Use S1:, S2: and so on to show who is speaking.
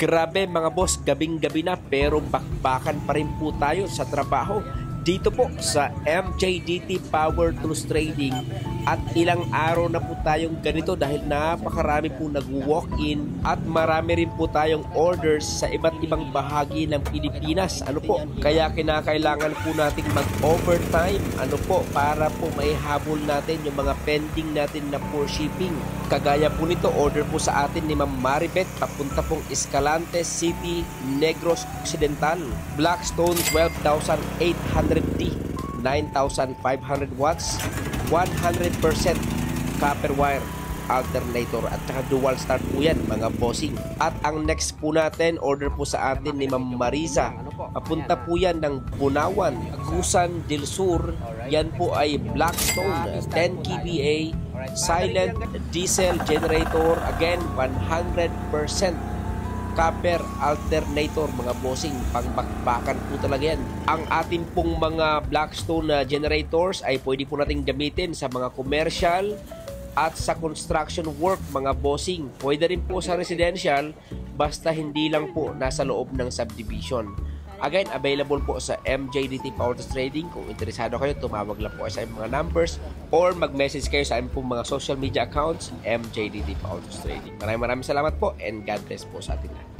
S1: Grabe mga boss, gabing-gabi na pero bakbakan pa rin po tayo sa trabaho dito po sa MJDT Power Tools Trading at ilang araw na po tayong ganito dahil napakarami po nag-walk-in at marami rin po tayong orders sa iba't ibang bahagi ng Pilipinas. Kaya kinakailangan po nating mag-overtime para po maihabol natin yung mga pending natin na for shipping. Kagaya po nito, order po sa atin ni Ma'am Maribeth papunta pong Escalante City, Negros Occidental. Blackstone 12,800D, 9,500 watts, 100% copper wire alternator at saka dual start po yan mga bossing. At ang next po natin, order po sa atin ni Ma'am Mariza. Papunta po yan ng Bunawan, Agusan del Sur. Yan po ay Blackstone 10 kVA silent diesel generator, again 100% copper alternator mga bossing. Pangbakbakan po talaga yan. Ang atin pong mga Blackstone generators ay pwede po natin gamitin sa mga commercial at sa construction work mga bossing. Pwede rin po sa residential basta hindi lang po nasa loob ng subdivision. Again, available po sa MJDT Power Tools Trading. Kung interesado kayo, tumawag lang po sa mga numbers or mag-message kayo sa aming mga social media accounts, MJDT Power Tools Trading. Maraming salamat po and God bless po sa atin lahat.